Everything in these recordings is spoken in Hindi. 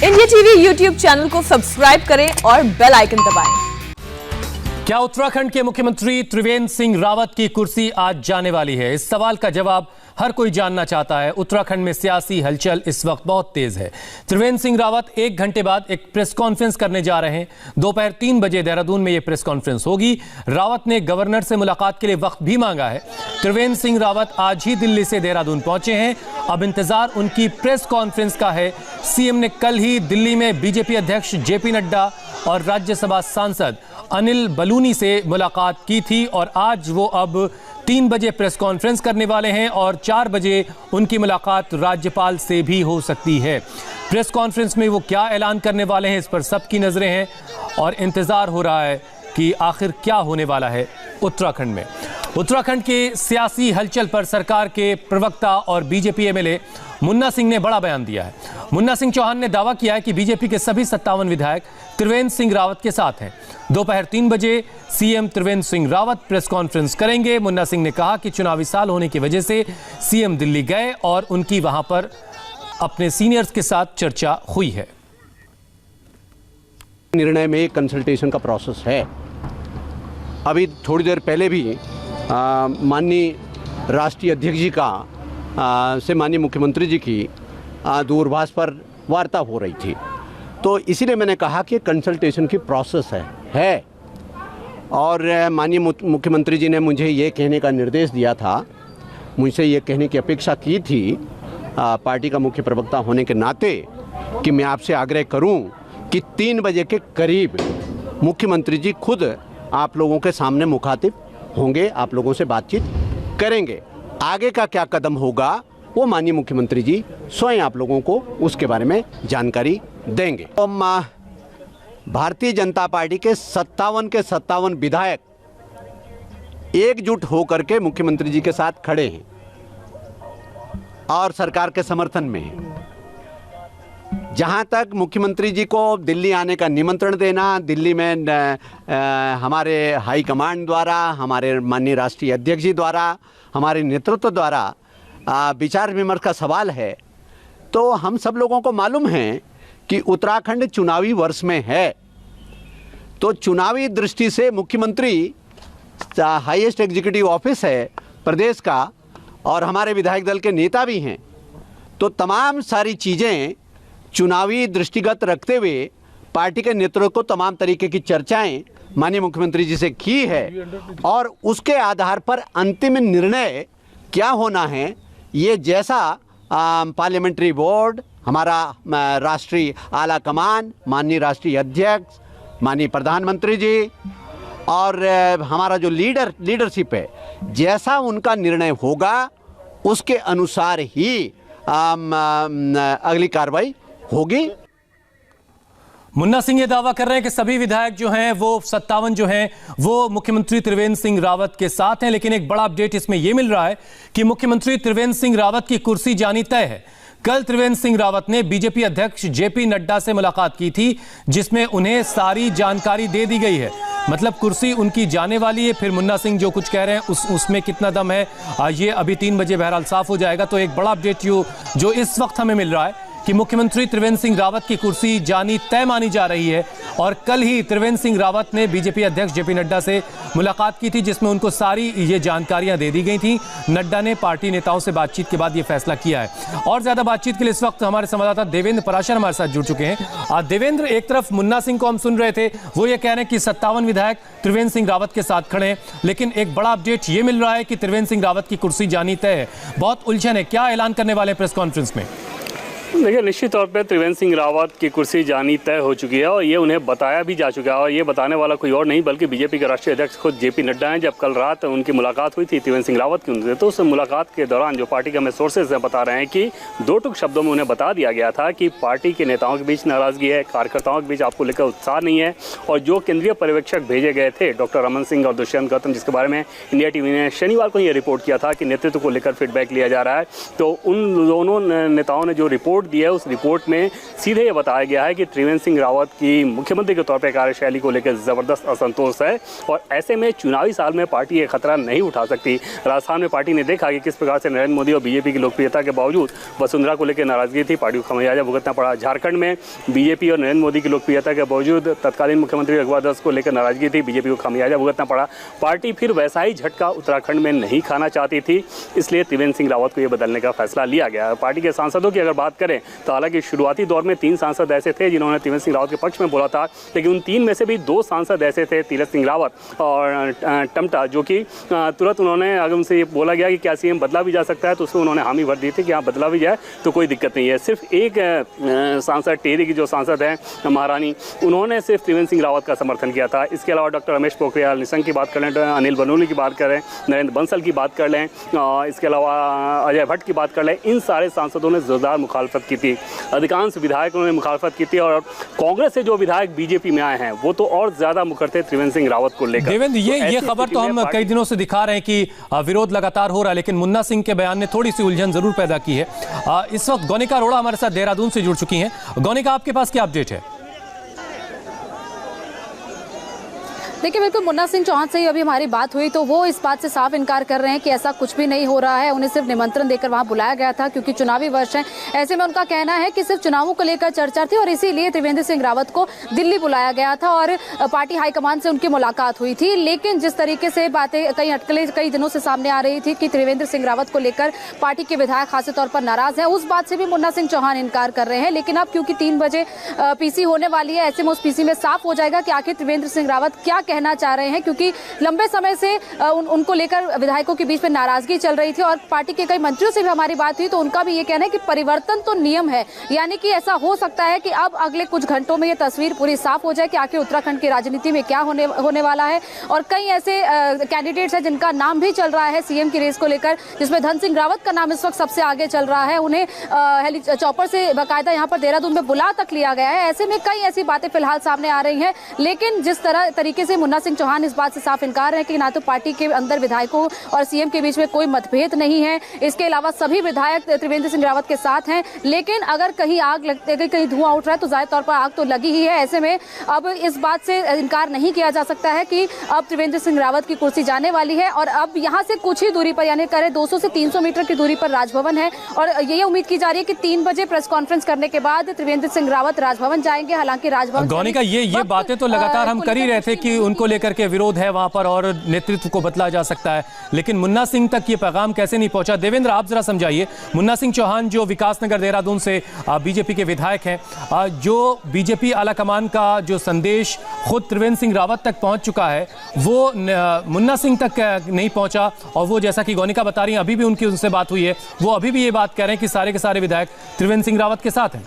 इंडिया टीवी यूट्यूब चैनल को सब्सक्राइब करें और बेल आइकन दबाएं। क्या उत्तराखंड के मुख्यमंत्री त्रिवेंद्र सिंह रावत की कुर्सी आज जाने वाली है? इस सवाल का जवाब हर कोई जानना चाहता है। उत्तराखंड में सियासी हलचल इस वक्त बहुत तेज है। त्रिवेंद्र सिंह रावत 1 घंटे बाद एक प्रेस कॉन्फ्रेंस करने जा रहे हैं। दोपहर 3 बजे देहरादून में यह प्रेस कॉन्फ्रेंस होगी। रावत ने गवर्नर से मुलाकात के लिए वक्त भी मांगा है। त्रिवेंद्र सिंह रावत आज ही दिल्ली से देहरादून पहुंचे हैं। अब इंतजार उनकी प्रेस कॉन्फ्रेंस का है। सीएम ने कल ही दिल्ली में बीजेपी अध्यक्ष जेपी नड्डा और राज्यसभा सांसद अनिल बलूनी से मुलाकात की थी और आज वो अब 3 बजे प्रेस कॉन्फ्रेंस करने वाले हैं और 4 बजे उनकी मुलाकात राज्यपाल से भी हो सकती है। प्रेस कॉन्फ्रेंस में वो क्या ऐलान करने वाले हैं, इस पर सबकी नजरें हैं और इंतजार हो रहा है कि आखिर क्या होने वाला है उत्तराखंड में। उत्तराखंड के सियासी हलचल पर सरकार के प्रवक्ता और बीजेपी एमएलए मुन्ना सिंह ने बड़ा बयान दिया है। मुन्ना सिंह चौहान ने दावा किया है कि बीजेपी के सभी 57 विधायक त्रिवेंद्र सिंह रावत के साथ हैं। दोपहर 3 बजे CM Trivendra Singh Rawat press conference करेंगे। मुन्ना सिंह ने कहा कि चुनावी साल होने की वजह से सीएम दिल्ली गए और उनकी वहां पर अपने सीनियर्स के साथ चर्चा हुई है। निर्णय में कंसल्टेशन का प्रोसेस है। अभी थोड़ी देर पहले भी माननीय राष्ट्रीय अध्यक्ष जी का से माननीय मुख्यमंत्री जी की दूरभाष पर वार्ता हो रही थी, तो इसीलिए मैंने कहा कि कंसल्टेशन की प्रोसेस है। और माननीय मुख्यमंत्री जी ने मुझे ये कहने का निर्देश दिया था, मुझसे ये कहने की अपेक्षा की थी पार्टी का मुख्य प्रवक्ता होने के नाते, कि मैं आपसे आग्रह करूं कि 3 बजे के करीब मुख्यमंत्री जी खुद आप लोगों के सामने मुखातिब होंगे, आप लोगों से बातचीत करेंगे। आगे का क्या कदम होगा वो माननीय मुख्यमंत्री जी स्वयं आप लोगों को उसके बारे में जानकारी देंगे। तो भारतीय जनता पार्टी के 57 के 57 विधायक एकजुट होकर के मुख्यमंत्री जी के साथ खड़े हैं और सरकार के समर्थन में हैं। जहां तक मुख्यमंत्री जी को दिल्ली आने का निमंत्रण देना, दिल्ली में हमारे हाई कमांड द्वारा, हमारे माननीय राष्ट्रीय अध्यक्ष जी द्वारा, हमारे नेतृत्व द्वारा विचार विमर्श का सवाल है, तो हम सब लोगों को मालूम है कि उत्तराखंड चुनावी वर्ष में है। तो चुनावी दृष्टि से मुख्यमंत्री हाईएस्ट एग्जीक्यूटिव ऑफिस है प्रदेश का और हमारे विधायक दल के नेता भी हैं। तो तमाम सारी चीज़ें चुनावी दृष्टिगत रखते हुए पार्टी के नेतृत्व को तमाम तरीके की चर्चाएं माननीय मुख्यमंत्री जी से की है और उसके आधार पर अंतिम निर्णय क्या होना है, ये जैसा पार्लियामेंट्री बोर्ड, हमारा राष्ट्रीय आला कमान, माननीय राष्ट्रीय अध्यक्ष, माननीय प्रधानमंत्री जी और हमारा जो लीडरशिप है, जैसा उनका निर्णय होगा उसके अनुसार ही अगली कार्रवाई होगी। मुन्ना सिंह ये दावा कर रहे हैं कि सभी विधायक जो हैं वो 57 जो हैं वो मुख्यमंत्री त्रिवेंद्र सिंह रावत के साथ हैं, लेकिन एक बड़ा अपडेट इसमें यह मिल रहा है कि मुख्यमंत्री त्रिवेंद्र सिंह रावत की कुर्सी जानी तय है। कल त्रिवेंद्र सिंह रावत ने बीजेपी अध्यक्ष जेपी नड्डा से मुलाकात की थी, जिसमें उन्हें सारी जानकारी दे दी गई है। मतलब कुर्सी उनकी जाने वाली है। फिर मुन्ना सिंह जो कुछ कह रहे हैं उसमें कितना दम है, ये अभी 3 बजे बहरहाल साफ हो जाएगा। तो एक बड़ा अपडेट जो इस वक्त हमें मिल रहा है कि मुख्यमंत्री त्रिवेंद्र सिंह रावत की कुर्सी जानी तय मानी जा रही है। और कल ही त्रिवेंद्र सिंह रावत ने बीजेपी अध्यक्ष जेपी नड्डा से मुलाकात की थी, जिसमें उनको सारी ये जानकारियां दे दी गई थी। नड्डा ने पार्टी नेताओं से बातचीत के बाद ये फैसला किया है। और ज्यादा बातचीत के लिए इस वक्त हमारे संवाददाता देवेंद्र पराशर हमारे साथ जुड़ चुके हैं। देवेंद्र, एक तरफ मुन्ना सिंह को हम सुन रहे थे, वो ये कह रहे हैं कि 57 विधायक त्रिवेंद्र सिंह रावत के साथ खड़े हैं, लेकिन एक बड़ा अपडेट ये मिल रहा है कि त्रिवेंद्र सिंह रावत की कुर्सी जानी तय है। बहुत उलझन है, क्या ऐलान करने वाले प्रेस कॉन्फ्रेंस में? देखिए, निश्चित तौर पे त्रिवेंद्र सिंह रावत की कुर्सी जानी तय हो चुकी है और ये उन्हें बताया भी जा चुका है। और ये बताने वाला कोई और नहीं बल्कि बीजेपी के राष्ट्रीय अध्यक्ष खुद जेपी नड्डा हैं। जब कल रात उनकी मुलाकात हुई थी त्रिवेंद्र सिंह रावत की उनसे, तो उस मुलाकात के दौरान जो पार्टी के हमें सोर्सेज हैं बता रहे हैं कि 2 टुक शब्दों में उन्हें बता दिया गया था कि पार्टी के नेताओं के बीच नाराजगी है, कार्यकर्ताओं के बीच आपको लेकर उत्साह नहीं है। और जो केंद्रीय पर्यवेक्षक भेजे गए थे डॉक्टर रमन सिंह और दुष्यंत गौतम, जिसके बारे में इंडिया टीवी ने शनिवार को ये रिपोर्ट किया था कि नेतृत्व को लेकर फीडबैक लिया जा रहा है, तो उन दोनों नेताओं ने जो रिपोर्ट रिपोर्ट दी है, उस रिपोर्ट में सीधे ये बताया गया है कि त्रिवेंद्र सिंह रावत की मुख्यमंत्री के तौर पर कार्यशैली को लेकर ज़बरदस्त असंतोष है और ऐसे में चुनावी साल में पार्टी ये खतरा नहीं उठा सकती। राजस्थान में पार्टी ने देखा कि किस प्रकार से नरेंद्र मोदी और बीजेपी की लोकप्रियता के बावजूद वसुंधरा को लेकर नाराजगी थी, पार्टी को खमियाजा भुगतना पड़ा। झारखंड में बीजेपी और नरेंद्र मोदी की लोकप्रियता के बावजूद तत्कालीन मुख्यमंत्री रघुवर दास को लेकर नाराजगी थी, बीजेपी को खमियाजा भुगतना पड़ा। पार्टी फिर वैसा ही झटका उत्तराखंड में नहीं खाना चाहती थी, इसलिए त्रिवेंद्र सिंह रावत को यह बदलने का फैसला लिया गया। पार्टी के सांसदों की अगर बात करें तो हालांकि शुरुआती दौर में 3 सांसद ऐसे थे जिन्होंने त्रिवेंद्र सिंह रावत के पक्ष में बोला था, लेकिन उन 3 में से भी 2 सांसद ऐसे थे, तीरथ सिंह रावत और टमटा, जो कि तुरंत उन्होंने, अगर उनसे ये बोला गया कि क्या सीएम बदला भी जा सकता है तो उसमें उन्होंने हामी भर दी थी कि हाँ बदला भी जाए तो कोई दिक्कत नहीं है। सिर्फ एक सांसद टिहरी की जो सांसद हैं महारानी, उन्होंने सिर्फ त्रिवेंद्र सिंह रावत का समर्थन किया था। इसके अलावा डॉक्टर रमेश पोखरियाल निशंक की बात कर लें, अनिल बनोली की बात करें, नरेंद्र बंसल की बात कर लें, इसके अलावा अजय भट्ट की बात कर लें, इन सारे सांसदों ने जोरदार मुखालफत की थी। अधिकांश विधायकों ने मुखालफत की थी और कांग्रेस से जो विधायक बीजेपी में आए हैं वो तो और ज्यादा मुखर थे त्रिवेंद्र सिंह रावत को लेकर। देवेंद्र, ये खबर तो हम कई दिनों से दिखा रहे हैं कि विरोध लगातार हो रहा है, लेकिन मुन्ना सिंह के बयान ने थोड़ी सी उलझन जरूर पैदा की है। इस वक्त गौनिका अरोड़ा हमारे साथ देहरादून से जुड़ चुकी हैं। गौनिका, आपके पास क्या अपडेट है? देखिए, बिल्कुल मुन्ना सिंह चौहान से ही अभी हमारी बात हुई तो वो इस बात से साफ इनकार कर रहे हैं कि ऐसा कुछ भी नहीं हो रहा है। उन्हें सिर्फ निमंत्रण देकर वहां बुलाया गया था क्योंकि चुनावी वर्ष है। ऐसे में उनका कहना है कि सिर्फ चुनावों को लेकर चर्चा थी और इसीलिए त्रिवेंद्र सिंह रावत को दिल्ली बुलाया गया था और पार्टी हाईकमान से उनकी मुलाकात हुई थी। लेकिन जिस तरीके से बातें, कई अटकलें कई दिनों से सामने आ रही थी कि त्रिवेंद्र सिंह रावत को लेकर पार्टी के विधायक खासतौर तौर पर नाराज है, उस बात से भी मुन्ना सिंह चौहान इनकार कर रहे हैं। लेकिन अब क्योंकि 3 बजे पीसी होने वाली है, ऐसे में उस पीसी में साफ हो जाएगा कि आखिर त्रिवेंद्र सिंह रावत क्या कहना चाह रहे हैं, क्योंकि लंबे समय से उनको लेकर विधायकों के बीच में नाराजगी चल रही थी और पार्टी के कई मंत्रियों से भी हमारी बात हुई तो उनका भी ये कहना है कि परिवर्तन तो नियम है, यानी कि ऐसा हो सकता है कि अब अगले कुछ घंटों में ये तस्वीर पूरी साफ हो जाए कि आखिर उत्तराखंड की राजनीति में क्या होने वाला है। और कई ऐसे कैंडिडेट्स हैं जिनका नाम भी चल रहा है सीएम की रेस को लेकर, जिसमें धन सिंह रावत का नाम इस वक्त सबसे आगे चल रहा है। उन्हें चॉपर से बाकायदा यहाँ पर देहरादून में बुला तक लिया गया है। ऐसे में कई ऐसी बातें फिलहाल सामने आ रही हैं, लेकिन जिस तरीके से मुन्ना सिंह चौहान इस बात से साफ इनकार है कि ना तो पार्टी के अंदर विधायकों और सीएम के बीच में कोई मतभेद नहीं है, इसके अलावा सभी विधायक त्रिवेंद्र सिंह रावत के साथ हैं। लेकिन अगर कहीं आग लगती है, कहीं धुआं उठ रहा है तो जाहिर तौर पर आग तो लगी ही है। ऐसे में अब इस बात से इनकार नहीं किया जा सकता है कि अब त्रिवेंद्र सिंह रावत की कुर्सी जाने वाली है और अब यहाँ से कुछ ही दूरी पर, यानी करें 200 से 300 मीटर की दूरी पर राजभवन है और ये उम्मीद की जा रही है कि 3 बजे प्रेस कॉन्फ्रेंस करने के बाद त्रिवेंद्र सिंह रावत राजभवन जाएंगे। हालांकि राजभवन, गौनिका, ये बातें तो लगातार हम कर ही रहे थे कि उनको लेकर के विरोध है वहां पर और नेतृत्व को बदला जा सकता है, लेकिन मुन्ना सिंह तक ये पैगाम कैसे नहीं पहुंचा? देवेंद्र, आप जरा समझाइए। मुन्ना सिंह चौहान जो विकासनगर देहरादून से बीजेपी के विधायक हैं, जो बीजेपी आलाकमान का जो संदेश खुद त्रिवेंद्र सिंह रावत तक पहुंच चुका है वो मुन्ना सिंह तक नहीं पहुंचा और वो, जैसा कि गौनिका बता रही हैं, अभी भी उनसे बात हुई है, वो अभी भी ये बात कह रहे हैं कि सारे के सारे विधायक त्रिवेंद्र सिंह रावत के साथ हैं।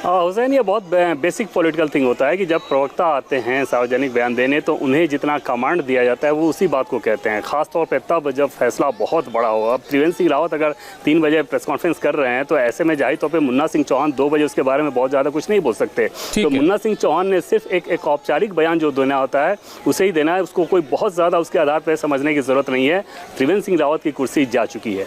हुसैन, ये बहुत बेसिक पॉलिटिकल थिंग होता है कि जब प्रवक्ता आते हैं सार्वजनिक बयान देने तो उन्हें जितना कमांड दिया जाता है वो उसी बात को कहते हैं, खासतौर पर तब जब फैसला बहुत बड़ा हो। अब त्रिवेंद्र सिंह रावत अगर 3 बजे प्रेस कॉन्फ्रेंस कर रहे हैं तो ऐसे में जाहिर तौर पर मुन्ना सिंह चौहान 2 बजे उसके बारे में बहुत ज़्यादा कुछ नहीं बोल सकते। तो मुन्ना सिंह चौहान ने सिर्फ एक औपचारिक बयान जो देना होता है उसे ही देना है, उसको कोई बहुत ज़्यादा उसके आधार पर समझने की ज़रूरत नहीं है। त्रिवेंद्र सिंह रावत की कुर्सी जा चुकी है।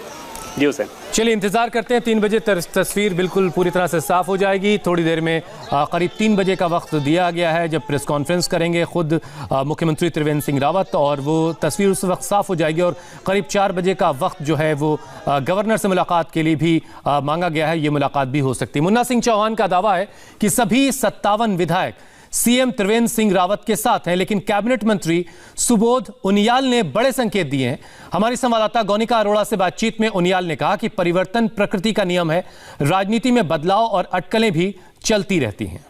जी हुसैन, चलिए इंतजार करते हैं, 3 बजे तस्वीर बिल्कुल पूरी तरह से साफ हो जाएगी। थोड़ी देर में करीब 3 बजे का वक्त दिया गया है जब प्रेस कॉन्फ्रेंस करेंगे खुद मुख्यमंत्री त्रिवेंद्र सिंह रावत और वो तस्वीर उस वक्त साफ हो जाएगी। और करीब 4 बजे का वक्त जो है वो गवर्नर से मुलाकात के लिए भी मांगा गया है, ये मुलाकात भी हो सकती है। मुन्ना सिंह चौहान का दावा है कि सभी 57 विधायक सीएम त्रिवेंद्र सिंह रावत के साथ हैं, लेकिन कैबिनेट मंत्री सुबोध उनियाल ने बड़े संकेत दिए हैं। हमारी संवाददाता गौनिका अरोड़ा से बातचीत में उनियाल ने कहा कि परिवर्तन प्रकृति का नियम है, राजनीति में बदलाव और अटकलें भी चलती रहती हैं।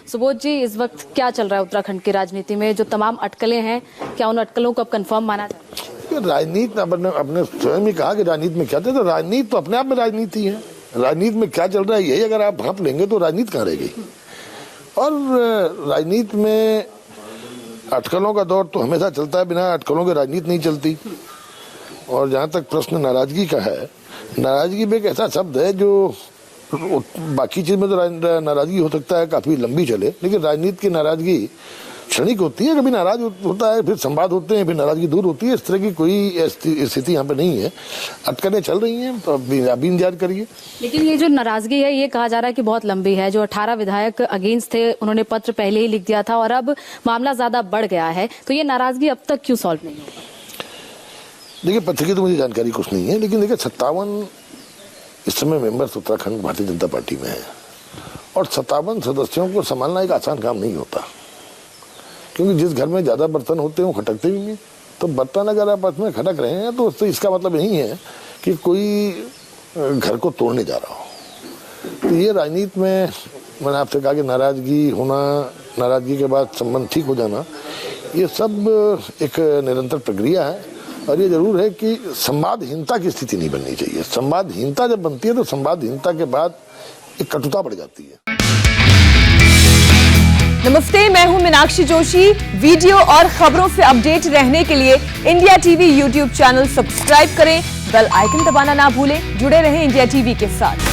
सुबोध जी, इस वक्त क्या चल रहा है उत्तराखंड की राजनीति में? जो तमाम अटकलें हैं, क्या उन अटकलों को अब कंफर्म माना जाए? राजनीति, अपने स्वयं ही कहा कि राजनीति में क्या था, तो राजनीति तो अपने आप में राजनीति है। राजनीति में क्या चल रहा है यही अगर आप भांप लेंगे तो राजनीति कहाँ रहेगी। और राजनीति में अटकलों का दौर तो हमेशा चलता है, बिना अटकलों के राजनीति नहीं चलती। और जहाँ तक प्रश्न नाराजगी का है, नाराजगी भी एक ऐसा शब्द है जो बाकी चीज में तो नाराजगी हो सकता है काफी लंबी चले, लेकिन राजनीति की नाराजगी क्षणिक होती है, कभी नाराज होता है, फिर संवाद होते हैं, फिर नाराजगी दूर होती है। इस तरह की कोई स्थिति यहाँ पे नहीं है। अटकलें चल रही हैं, तो अभी इंतजार करिए। लेकिन ये जो नाराजगी है, ये कहा जा रहा है कि बहुत लंबी है। जो 18 विधायक अगेंस्ट थे, उन्होंने पत्र पहले ही लिख दिया था और अब मामला ज्यादा बढ़ गया है, तो ये नाराजगी अब तक क्यों सॉल्व नहीं होगा? देखिए, पत्र की तो मुझे जानकारी कुछ नहीं है, लेकिन देखिए 57 इस समय मेंबर्स उत्तराखंड भारतीय जनता पार्टी में है और 57 सदस्यों को संभालना एक आसान काम नहीं होता, क्योंकि जिस घर में ज्यादा बर्तन होते हैं वो खटकते भी नहीं। तो बर्तन अगर आपस में खटक रहे हैं तो इसका मतलब यही है कि कोई घर को तोड़ने जा रहा हो। तो ये राजनीति में, मैंने आपसे कहा कि नाराजगी होना, नाराजगी के बाद संबंध ठीक हो जाना, ये सब एक निरंतर प्रक्रिया है। और ये जरूर है कि संवादहीनता की स्थिति नहीं बननी चाहिए। संवादहीनता जब बनती है तो संवादहीनता के बाद एक कटुता बढ़ जाती है। नमस्ते, मैं हूं मीनाक्षी जोशी। वीडियो और खबरों से अपडेट रहने के लिए India TV YouTube channel subscribe करें, बेल आइकन दबाना ना भूलें। जुड़े रहें इंडिया टीवी के साथ।